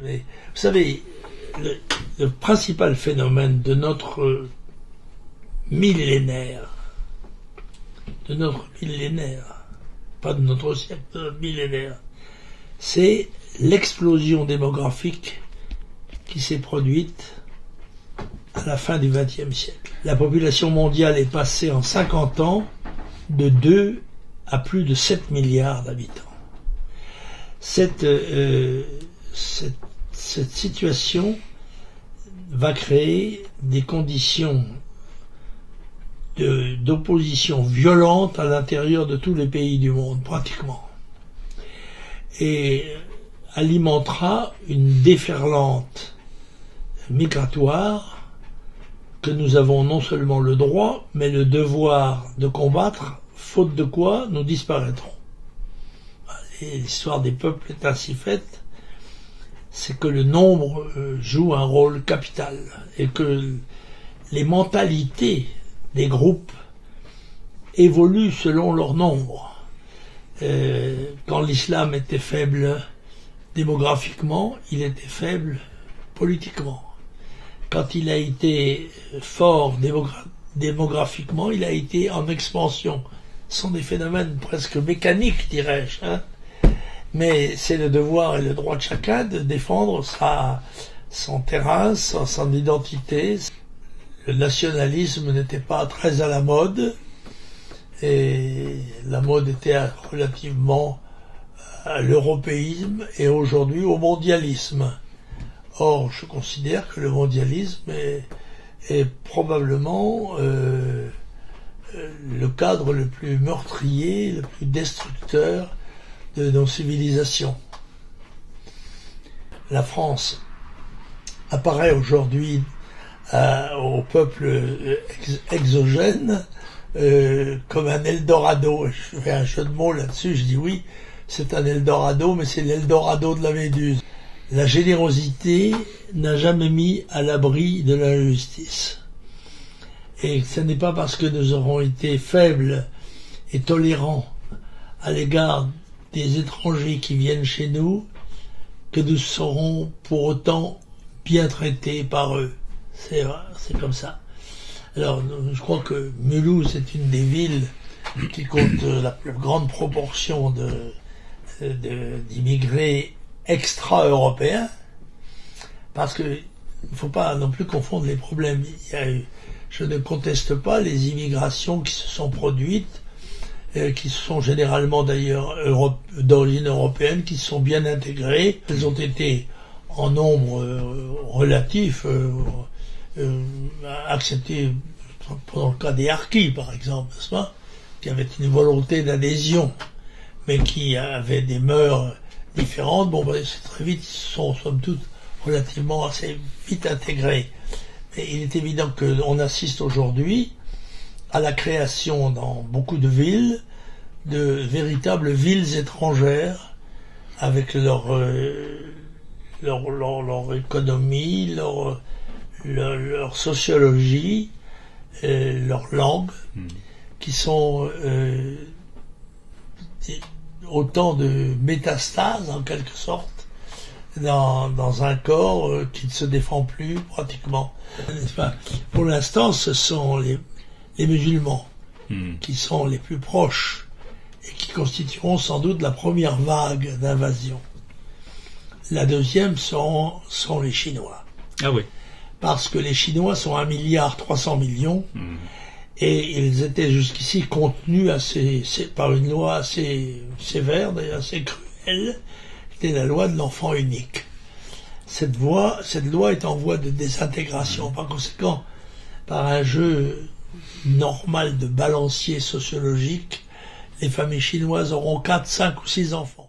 Mais, vous savez, le principal phénomène de notre millénaire, pas de notre siècle, de notre millénaire, c'est l'explosion démographique qui s'est produite à la fin du XXe siècle. La population mondiale est passée en 50 ans de 2 à plus de 7 milliards d'habitants. Cette situation va créer des conditions d'opposition violente à l'intérieur de tous les pays du monde, pratiquement. Et alimentera une déferlante migratoire que nous avons non seulement le droit, mais le devoir de combattre, faute de quoi nous disparaîtrons. L'histoire des peuples est ainsi faite, c'est que le nombre joue un rôle capital et que les mentalités des groupes évoluent selon leur nombre. Quand l'islam était faible démographiquement, il était faible politiquement. Quand il a été fort démographiquement, il a été en expansion. Ce sont des phénomènes presque mécaniques, dirais-je, hein. Mais c'est le devoir et le droit de chacun de défendre son terrain, son identité. Le nationalisme n'était pas très à la mode, et la mode était relativement à l'européisme et aujourd'hui au mondialisme. Or, je considère que le mondialisme est probablement le cadre le plus meurtrier, le plus destructeur de nos civilisations. La France apparaît aujourd'hui au peuple exogène comme un Eldorado. Je fais un jeu de mots là-dessus, je dis oui, c'est un Eldorado, mais c'est l'Eldorado de la Méduse. La générosité n'a jamais mis à l'abri de l'injustice. Et ce n'est pas parce que nous aurons été faibles et tolérants à l'égard des étrangers qui viennent chez nous que nous serons pour autant bien traités par eux. C'est vrai, c'est comme ça. Alors, je crois que Mulhouse est une des villes qui compte la plus grande proportion d'immigrés extra-européens, parce que il ne faut pas non plus confondre les problèmes. Je ne conteste pas les immigrations qui se sont produites, qui sont généralement d'ailleurs d'origine européenne, qui sont bien intégrées. Elles ont été en nombre relatif acceptées dans le cas des Harkis, par exemple, n'est-ce pas, qui avaient une volonté d'adhésion, mais qui avaient des mœurs différentes. Bon, c'est très vite, ils sont somme toute relativement assez vite intégrés. Mais il est évident qu'on assiste aujourd'hui à la création dans beaucoup de villes de véritables villes étrangères avec leur économie, leur sociologie, leur langue, qui sont autant de métastases en quelque sorte dans un corps qui ne se défend plus pratiquement. Enfin, pour l'instant, ce sont les musulmans qui sont les plus proches et qui constitueront sans doute la première vague d'invasion. La deuxième sont les Chinois. Ah oui. Parce que les Chinois sont 1,3 milliard et ils étaient jusqu'ici contenus par une loi assez sévère, d'ailleurs assez cruelle, c'était la loi de l'enfant unique. Cette loi est en voie de désintégration. Par conséquent, par un jeu normal de balancier sociologique, les familles chinoises auront 4, 5 ou 6 enfants.